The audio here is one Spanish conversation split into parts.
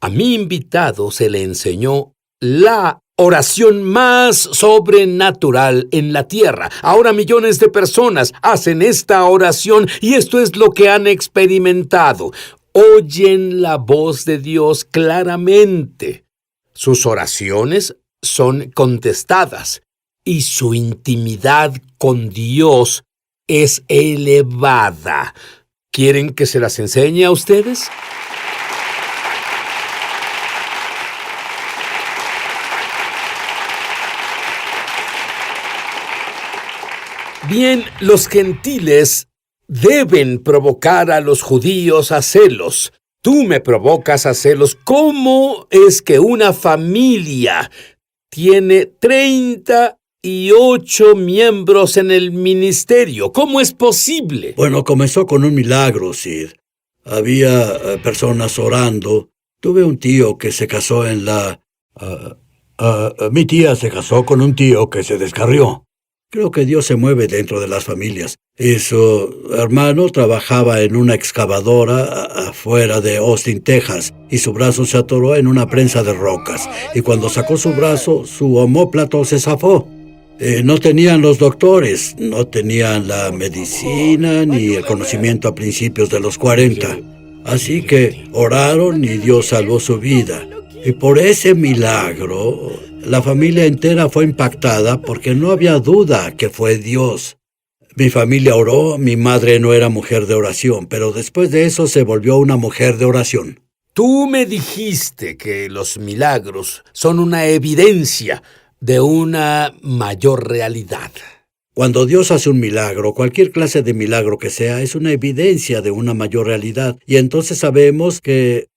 A mi invitado se le enseñó la oración más sobrenatural en la tierra. Ahora millones de personas hacen esta oración y esto es lo que han experimentado. Oyen la voz de Dios claramente. Sus oraciones son contestadas y su intimidad con Dios es elevada. ¿Quieren que se las enseñe a ustedes? Bien, los gentiles deben provocar a los judíos a celos. Tú me provocas a celos. ¿Cómo es que una familia tiene 38 miembros en el ministerio? ¿Cómo es posible? Bueno, comenzó con un milagro, Sid. Había personas orando. Tuve un tío que se casó en la... mi tía se casó con un tío que se descarrió. Creo que Dios se mueve dentro de las familias. Y su hermano trabajaba en una excavadora afuera de Austin, Texas, y su brazo se atoró en una prensa de rocas. Y cuando sacó su brazo, su omóplato se zafó. No tenían los doctores, no tenían la medicina ni el conocimiento a principios de los 40. Así que oraron y Dios salvó su vida. Y por ese milagro, la familia entera fue impactada porque no había duda que fue Dios. Mi familia oró, mi madre no era mujer de oración, pero después de eso se volvió una mujer de oración. Tú me dijiste que los milagros son una evidencia de una mayor realidad. Cuando Dios hace un milagro, cualquier clase de milagro que sea, es una evidencia de una mayor realidad. Y entonces sabemos que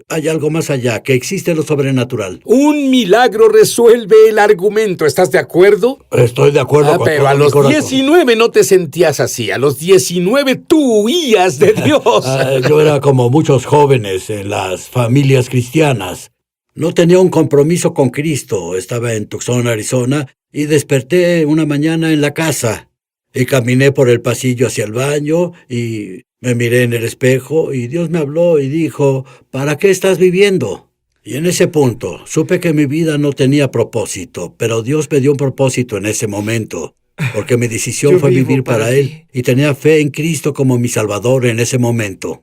hay algo más allá, que existe lo sobrenatural. Un milagro resuelve el argumento, ¿estás de acuerdo? Estoy de acuerdo con pero todo a los mi corazón. 19 no te sentías así. A los 19 tú huías de Dios. Yo era como muchos jóvenes en las familias cristianas. No tenía un compromiso con Cristo. Estaba en Tucson, Arizona, y desperté una mañana en la casa. Y caminé por el pasillo hacia el baño y me miré en el espejo y Dios me habló y dijo, ¿para qué estás viviendo? Y en ese punto supe que mi vida no tenía propósito, pero Dios me dio un propósito en ese momento, porque mi decisión fue vivir para Él y tenía fe en Cristo como mi Salvador en ese momento.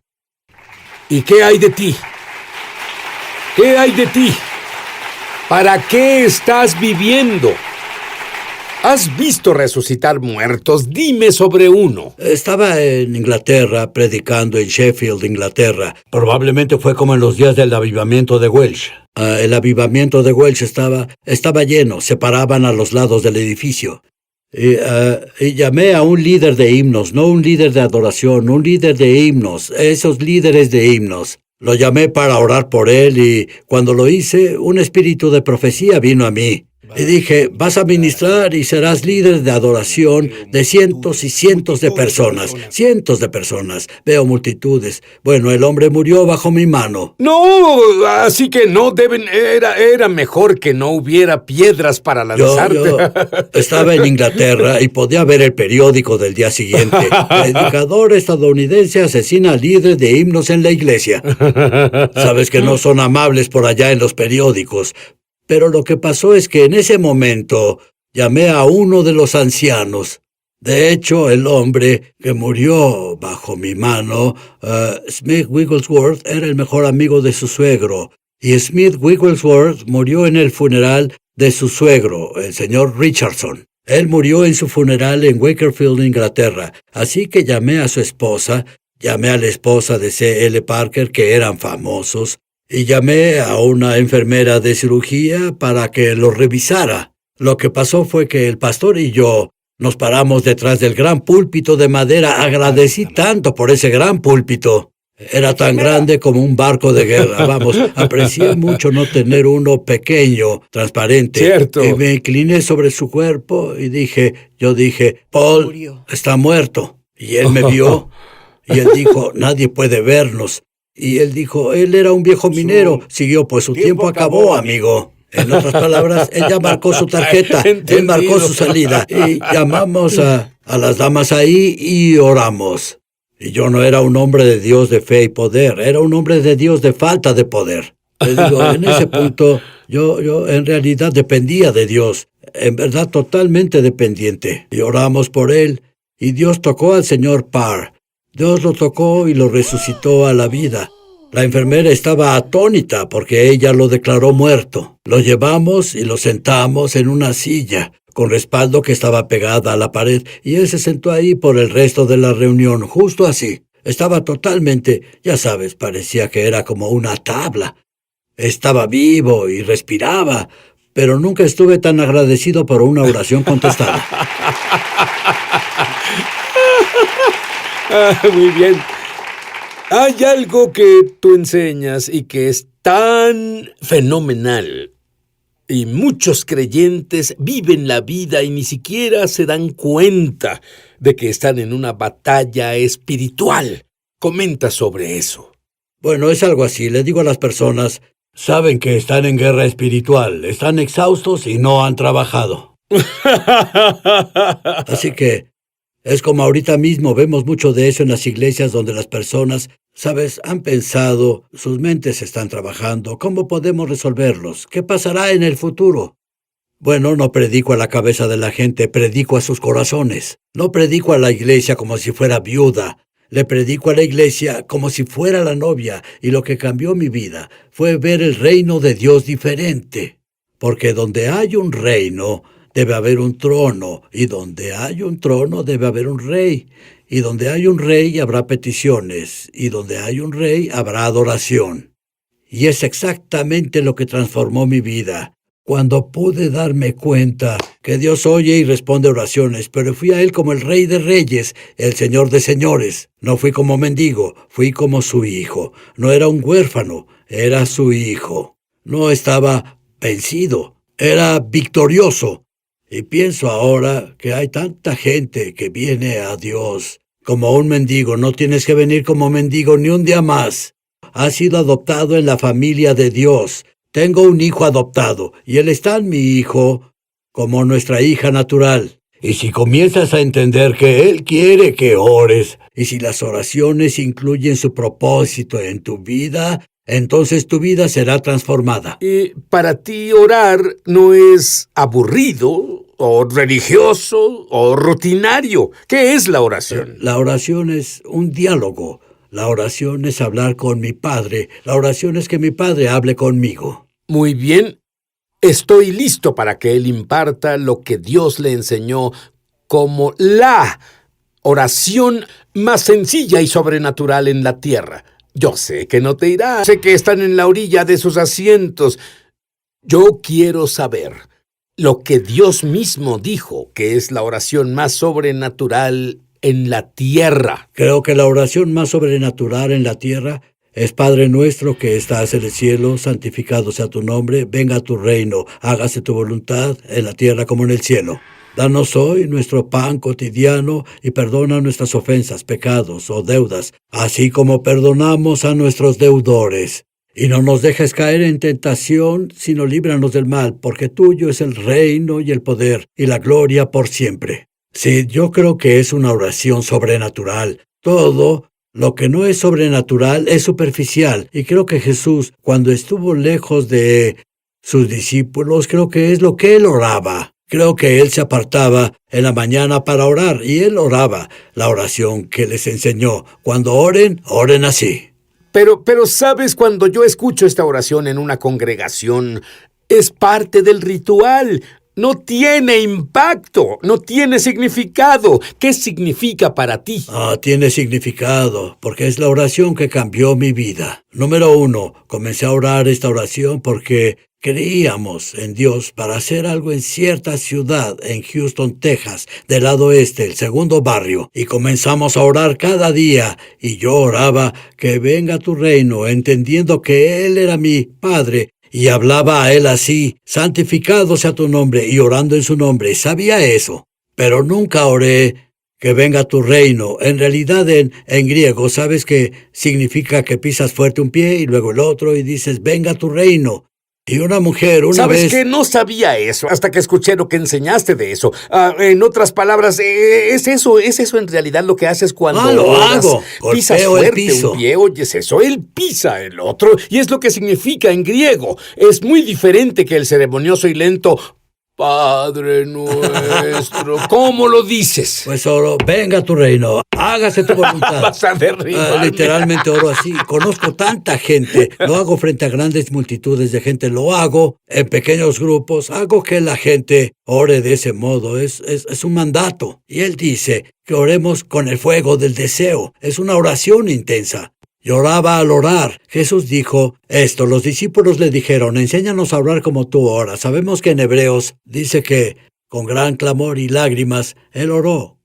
¿Y qué hay de ti? ¿Qué hay de ti? ¿Para qué estás viviendo? ¿Has visto resucitar muertos? Dime sobre uno. Estaba en Inglaterra, predicando en Sheffield, Inglaterra. Probablemente fue como en los días del avivamiento de Welsh. El avivamiento de Welsh estaba lleno, se paraban a los lados del edificio. Y llamé a un líder de himnos, no un líder de adoración, un líder de himnos, esos líderes de himnos. Lo llamé para orar por él y cuando lo hice, un espíritu de profecía vino a mí. Y dije, vas a ministrar y serás líder de adoración de cientos y cientos de personas. Cientos de personas. Veo multitudes. Bueno, el hombre murió bajo mi mano. No, así que no deben... Era mejor que no hubiera piedras para lanzarte. Yo estaba en Inglaterra y podía ver el periódico del día siguiente. Predicador estadounidense asesina a líder de himnos en la iglesia. Sabes que no son amables por allá en los periódicos. Pero lo que pasó es que en ese momento llamé a uno de los ancianos. De hecho, el hombre que murió bajo mi mano, Smith Wigglesworth, era el mejor amigo de su suegro. Y Smith Wigglesworth murió en el funeral de su suegro, el señor Richardson. Él murió en su funeral en Wakefield, Inglaterra. Así que llamé a su esposa, llamé a la esposa de C.L. Parker, que eran famosos, y llamé a una enfermera de cirugía para que lo revisara. Lo que pasó fue que el pastor y yo nos paramos detrás del gran púlpito de madera. Agradecí tanto por ese gran púlpito. Era tan grande como un barco de guerra. Vamos, aprecié mucho no tener uno pequeño, transparente. Cierto. Y me incliné sobre su cuerpo y yo dije, Paul está muerto. Y él me vio y él dijo, nadie puede vernos. Y él dijo, él era un viejo minero. Siguió, pues su tiempo acabó, amigo. En otras palabras, él ya marcó su tarjeta. Él marcó su salida. Y llamamos a las damas ahí y oramos. Y yo no era un hombre de Dios de fe y poder. Era un hombre de Dios de falta de poder. Te digo, en ese punto yo en realidad dependía de Dios, en verdad totalmente dependiente. Y oramos por él, y Dios tocó al señor Parr. Dios lo tocó y lo resucitó a la vida. La enfermera estaba atónita porque ella lo declaró muerto. Lo llevamos y lo sentamos en una silla, con respaldo que estaba pegada a la pared, y él se sentó ahí por el resto de la reunión, justo así. Estaba totalmente, ya sabes, parecía que era como una tabla. Estaba vivo y respiraba, pero nunca estuve tan agradecido por una oración contestada. Muy bien. Hay algo que tú enseñas y que es tan fenomenal. Y muchos creyentes viven la vida y ni siquiera se dan cuenta de que están en una batalla espiritual. Comenta sobre eso. Bueno, es algo así. Le digo a las personas, saben que están en guerra espiritual, están exhaustos y no han trabajado. Así que es como ahorita mismo vemos mucho de eso en las iglesias donde las personas, sabes, han pensado, sus mentes están trabajando, ¿cómo podemos resolverlos? ¿Qué pasará en el futuro? Bueno, no predico a la cabeza de la gente, predico a sus corazones. No predico a la iglesia como si fuera viuda. Le predico a la iglesia como si fuera la novia, y lo que cambió mi vida fue ver el reino de Dios diferente. Porque donde hay un reino, debe haber un trono, y donde hay un trono debe haber un rey, y donde hay un rey habrá peticiones, y donde hay un rey habrá adoración. Y es exactamente lo que transformó mi vida, cuando pude darme cuenta que Dios oye y responde oraciones, pero fui a Él como el Rey de Reyes, el Señor de Señores. No fui como mendigo, fui como su hijo. No era un huérfano, era su hijo. No estaba vencido, era victorioso. Y pienso ahora que hay tanta gente que viene a Dios como un mendigo. No tienes que venir como mendigo ni un día más. Has sido adoptado en la familia de Dios. Tengo un hijo adoptado, y él es tan mi hijo como nuestra hija natural. Y si comienzas a entender que Él quiere que ores, y si las oraciones incluyen su propósito en tu vida, entonces tu vida será transformada. Para ti orar no es aburrido, o religioso, o rutinario. ¿Qué es la oración? La oración es un diálogo. La oración es hablar con mi Padre. La oración es que mi Padre hable conmigo. Muy bien. Estoy listo para que Él imparta lo que Dios le enseñó como la oración más sencilla y sobrenatural en la tierra. Yo sé que no te irá. Sé que están en la orilla de sus asientos. Yo quiero saber lo que Dios mismo dijo que es la oración más sobrenatural en la tierra. Creo que la oración más sobrenatural en la tierra es Padre nuestro que estás en el cielo, santificado sea tu nombre, venga a tu reino, hágase tu voluntad en la tierra como en el cielo. Danos hoy nuestro pan cotidiano y perdona nuestras ofensas, pecados o deudas, así como perdonamos a nuestros deudores. Y no nos dejes caer en tentación, sino líbranos del mal, porque tuyo es el reino y el poder y la gloria por siempre. Sí, yo creo que es una oración sobrenatural. Todo lo que no es sobrenatural es superficial. Y creo que Jesús, cuando estuvo lejos de sus discípulos, creo que es lo que Él oraba. Creo que Él se apartaba en la mañana para orar, y Él oraba la oración que les enseñó. Cuando oren, oren así. Pero, ¿sabes? Cuando yo escucho esta oración en una congregación, es parte del ritual. No tiene impacto, no tiene significado. ¿Qué significa para ti? Tiene significado, porque es la oración que cambió mi vida. Número 1, comencé a orar esta oración porque creíamos en Dios para hacer algo en cierta ciudad en Houston, Texas, del lado oeste, el segundo barrio, y comenzamos a orar cada día, y yo oraba que venga tu reino, entendiendo que Él era mi Padre, y hablaba a Él así, santificado sea tu nombre, y orando en su nombre. Sabía eso, pero nunca oré que venga tu reino. En realidad en griego, ¿sabes qué significa? Que pisas fuerte un pie y luego el otro y dices, venga tu reino. Y una mujer, una ¿Sabes vez... qué? No sabía eso hasta que escuché lo que enseñaste de eso. En otras palabras, ¿es eso en realidad lo que haces cuando lo oras? hago. Pisas Golpeo el fuerte piso. un pie, oyes eso, él pisa el otro, y es lo que significa en griego. Es muy diferente que el ceremonioso y lento Padre nuestro. ¿Cómo lo dices? Pues oro, venga tu reino, hágase tu voluntad. Vas a derribarme. Literalmente oro así. Conozco tanta gente. Lo hago frente a grandes multitudes de gente. Lo hago en pequeños grupos. Hago que la gente ore de ese modo. Es un mandato. Y él dice que oremos con el fuego del deseo. Es una oración intensa. Lloraba al orar. Jesús dijo esto. Los discípulos le dijeron, enséñanos a orar como tú oras. Sabemos que en Hebreos dice que con gran clamor y lágrimas, él oró.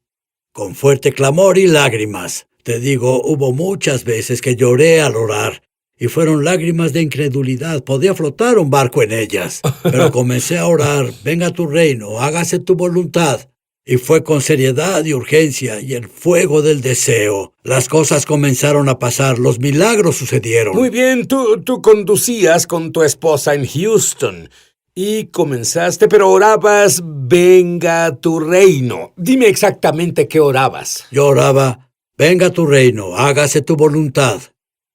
Con fuerte clamor y lágrimas. Te digo, hubo muchas veces que lloré al orar. Y fueron lágrimas de incredulidad. Podía flotar un barco en ellas. Pero comencé a orar, venga tu reino, hágase tu voluntad. Y fue con seriedad y urgencia y el fuego del deseo. Las cosas comenzaron a pasar, los milagros sucedieron. Muy bien, tú conducías con tu esposa en Houston. Y comenzaste, pero orabas, venga tu reino. Dime exactamente qué orabas. Yo oraba, venga tu reino, hágase tu voluntad.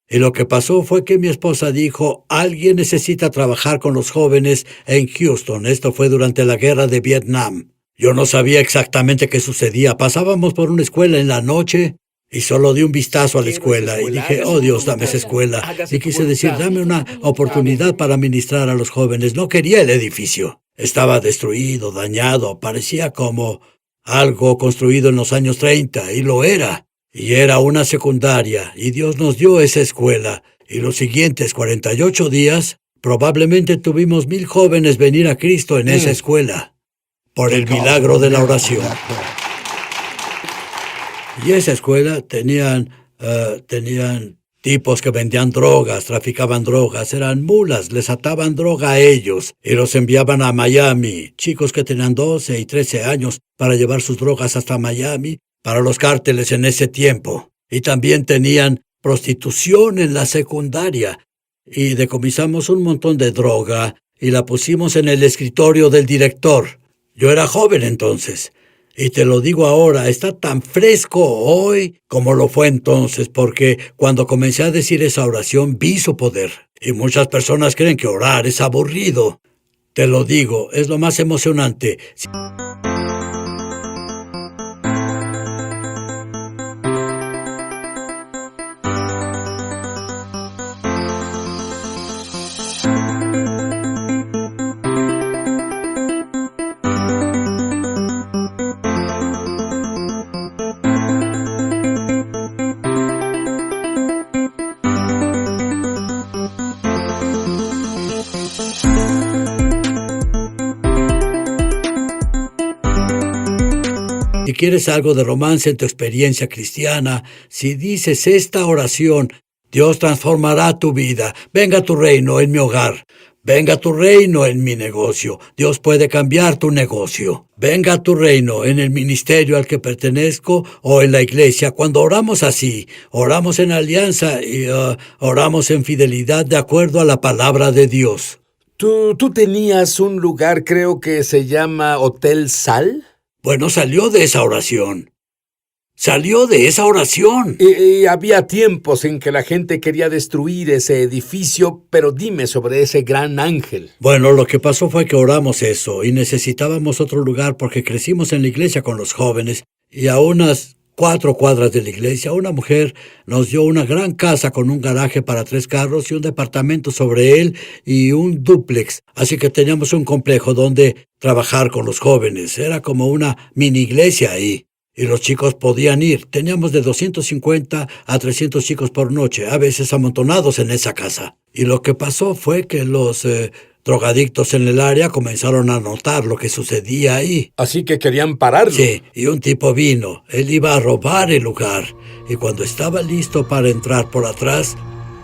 Y lo que pasó fue que mi esposa dijo, alguien necesita trabajar con los jóvenes en Houston. Esto fue durante la guerra de Vietnam. Yo no sabía exactamente qué sucedía. Pasábamos por una escuela en la noche y solo di un vistazo a la escuela y dije, oh Dios, dame esa escuela. Y quise decir, dame una oportunidad para ministrar a los jóvenes. No quería el edificio. Estaba destruido, dañado, parecía como algo construido en los años 30, y lo era. Y era una secundaria, y Dios nos dio esa escuela. Y los siguientes 48 días, probablemente tuvimos 1000 jóvenes venir a Cristo en esa escuela. Por el milagro de la oración. Y esa escuela tenían tipos que vendían drogas, traficaban drogas, eran mulas, les ataban droga a ellos y los enviaban a Miami. Chicos que tenían 12 y 13 años para llevar sus drogas hasta Miami para los cárteles en ese tiempo. Y también tenían prostitución en la secundaria. Y decomisamos un montón de droga y la pusimos en el escritorio del director. Yo era joven entonces, y te lo digo ahora, está tan fresco hoy como lo fue entonces, porque cuando comencé a decir esa oración vi su poder. Y muchas personas creen que orar es aburrido. Te lo digo, es lo más emocionante. Si quieres algo de romance en tu experiencia cristiana, si dices esta oración, Dios transformará tu vida. Venga tu reino en mi hogar. Venga tu reino en mi negocio. Dios puede cambiar tu negocio. Venga tu reino en el ministerio al que pertenezco o en la iglesia. Cuando oramos así, oramos en alianza y oramos en fidelidad de acuerdo a la palabra de Dios. ¿Tú tenías un lugar, creo que se llama Hotel Sal? Bueno, salió de esa oración. Salió de esa oración. Y había tiempos en que la gente quería destruir ese edificio, pero dime sobre ese gran ángel. Bueno, lo que pasó fue que oramos eso y necesitábamos otro lugar porque crecimos en la iglesia con los jóvenes y a unas 4 cuadras de la iglesia una mujer nos dio una gran casa con un garaje para 3 carros y un departamento sobre él y un dúplex. Así que teníamos un complejo donde trabajar con los jóvenes. Era como una mini iglesia ahí. Y los chicos podían ir. Teníamos de 250 a 300 chicos por noche, a veces amontonados en esa casa. Y lo que pasó fue que los drogadictos en el área comenzaron a notar lo que sucedía ahí. Así que querían pararlo. Sí, y un tipo vino. Él iba a robar el lugar. Y cuando estaba listo para entrar por atrás,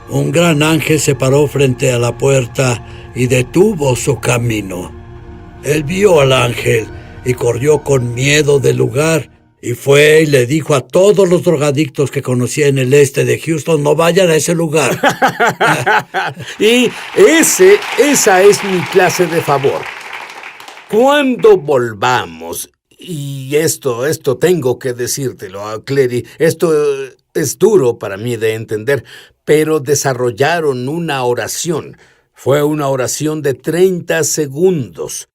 un gran ángel se paró frente a la puerta y detuvo su camino. Él vio al ángel y corrió con miedo del lugar Y fue y le dijo a todos los drogadictos que conocía en el este de Houston, no vayan a ese lugar. Y esa es mi clase de favor. Cuando volvamos, y esto tengo que decírtelo, Clary, esto es duro para mí de entender, pero desarrollaron una oración. Fue una oración de 30 segundos.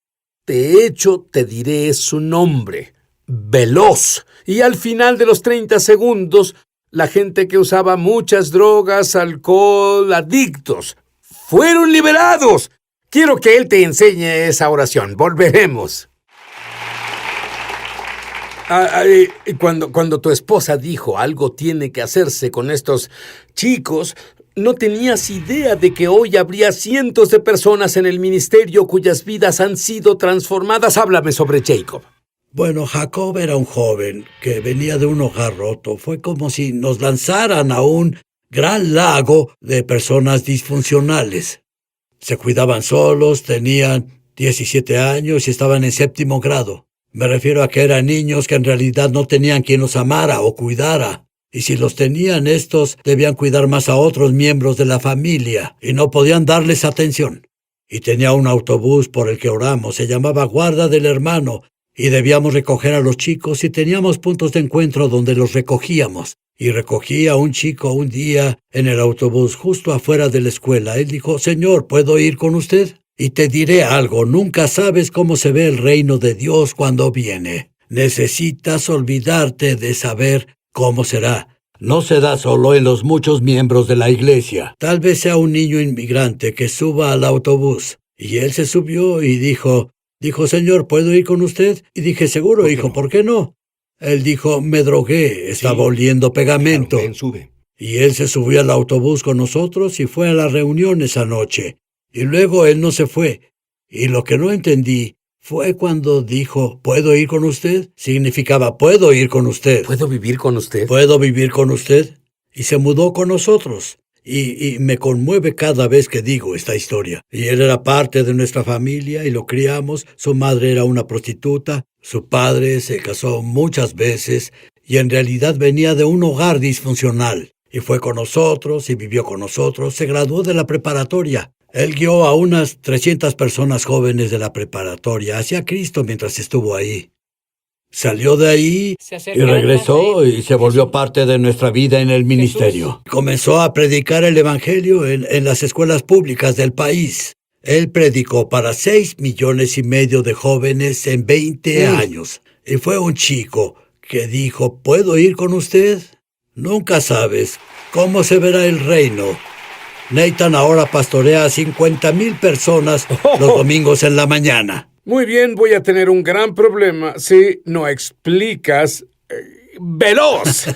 De hecho, te diré su nombre. Veloz. Y al final de los 30 segundos, la gente que usaba muchas drogas, alcohol, adictos, fueron liberados. Quiero que él te enseñe esa oración. Volveremos. Cuando tu esposa dijo algo tiene que hacerse con estos chicos, no tenías idea de que hoy habría cientos de personas en el ministerio cuyas vidas han sido transformadas. Háblame sobre Jacob. Bueno, Jacob era un joven que venía de un hogar roto. Fue como si nos lanzaran a un gran lago de personas disfuncionales. Se cuidaban solos, tenían 17 años y estaban en 7º grado. Me refiero a que eran niños que en realidad no tenían quien los amara o cuidara. Y si los tenían, estos debían cuidar más a otros miembros de la familia y no podían darles atención. Y tenía un autobús por el que oramos, se llamaba Guarda del Hermano, y debíamos recoger a los chicos y teníamos puntos de encuentro donde los recogíamos. Y recogí a un chico un día en el autobús justo afuera de la escuela. Él dijo, «Señor, ¿puedo ir con usted?» Y te diré algo, nunca sabes cómo se ve el reino de Dios cuando viene. Necesitas olvidarte de saber cómo será. No se da solo en los muchos miembros de la iglesia. Tal vez sea un niño inmigrante que suba al autobús. Y él se subió y dijo, «Señor, ¿puedo ir con usted?» Y dije, «Seguro, hijo, ¿por qué no?» Él dijo, «Me drogué, estaba oliendo pegamento». Claro, ven, sube. Y él se subió al autobús con nosotros y fue a la reunión esa noche. Y luego él no se fue. Y lo que no entendí fue cuando dijo, «¿Puedo ir con usted?» Significaba, «¿Puedo ir con usted?» ¿Puedo vivir con usted? ¿Puedo vivir con usted? Y se mudó con nosotros. Y me conmueve cada vez que digo esta historia. Y él era parte de nuestra familia y lo criamos. Su madre era una prostituta. Su padre se casó muchas veces y en realidad venía de un hogar disfuncional. Y fue con nosotros y vivió con nosotros. Se graduó de la preparatoria. Él guió a unas 300 personas jóvenes de la preparatoria hacia Cristo mientras estuvo ahí. Salió de ahí y regresó y se volvió parte de nuestra vida en el ministerio. Comenzó a predicar el evangelio en las escuelas públicas del país. Él predicó para 6,5 millones de jóvenes en 20 años. Y fue un chico que dijo, «¿Puedo ir con usted?» Nunca sabes cómo se verá el reino. Nathan ahora pastorea a 50,000 personas los domingos en la mañana. Muy bien, voy a tener un gran problema si no explicas veloz.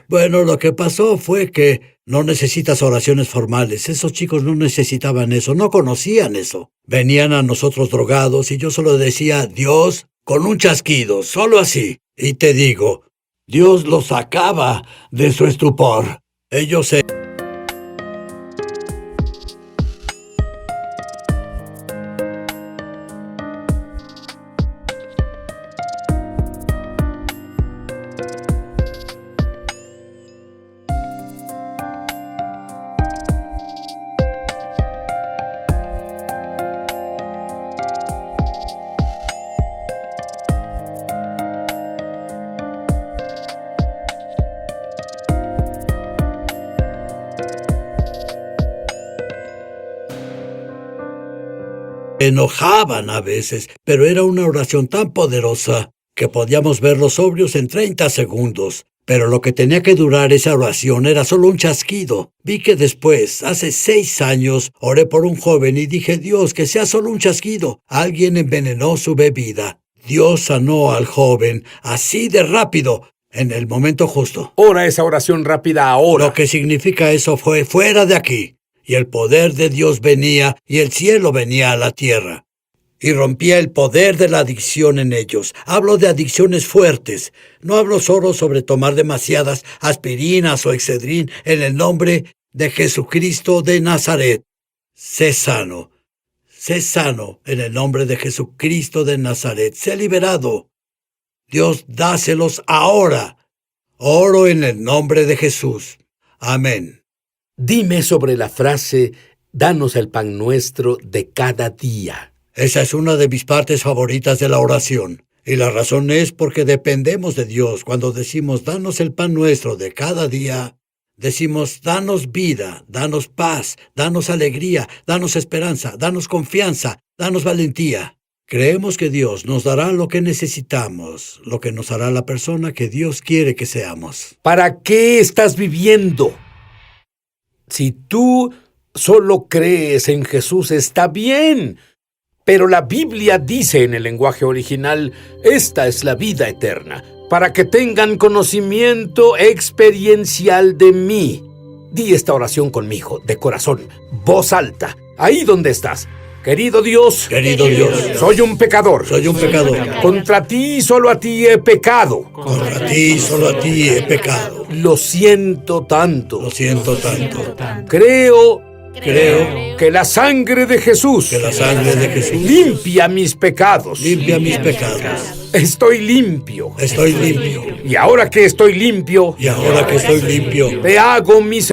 Bueno, lo que pasó fue que no necesitas oraciones formales. Esos chicos no necesitaban eso, no conocían eso. Venían a nosotros drogados y yo solo decía, «Dios», con un chasquido, solo así. Y te digo, Dios los sacaba de su estupor. Ellos se... enojaban a veces, pero era una oración tan poderosa que podíamos verlos sobrios en 30 segundos. Pero lo que tenía que durar esa oración era solo un chasquido. Vi que después, hace 6 años, oré por un joven y dije, «Dios, que sea solo un chasquido». Alguien envenenó su bebida. Dios sanó al joven así de rápido, en el momento justo. Ora esa oración rápida ahora. Lo que significa eso fue fuera de aquí. Y el poder de Dios venía y el cielo venía a la tierra. Y rompía el poder de la adicción en ellos. Hablo de adicciones fuertes. No hablo solo sobre tomar demasiadas aspirinas o Excedrin en el nombre de Jesucristo de Nazaret. Sé sano. Sé sano en el nombre de Jesucristo de Nazaret. Sé liberado. Dios, dáselos ahora. Oro en el nombre de Jesús. Amén. Dime sobre la frase, danos el pan nuestro de cada día. Esa es una de mis partes favoritas de la oración. Y la razón es porque dependemos de Dios. Cuando decimos, danos el pan nuestro de cada día, decimos, danos vida, danos paz, danos alegría, danos esperanza, danos confianza, danos valentía. Creemos que Dios nos dará lo que necesitamos, lo que nos hará la persona que Dios quiere que seamos. ¿Para qué estás viviendo? Si tú solo crees en Jesús, está bien. Pero la Biblia dice en el lenguaje original, esta es la vida eterna, para que tengan conocimiento experiencial de mí. Di esta oración conmigo, de corazón, voz alta, ahí donde estás. Querido Dios, soy un pecador. Contra ti, solo a ti he pecado. Lo siento tanto. Creo que la sangre de Jesús limpia mis pecados. Estoy limpio. Y ahora que estoy limpio, te hago mis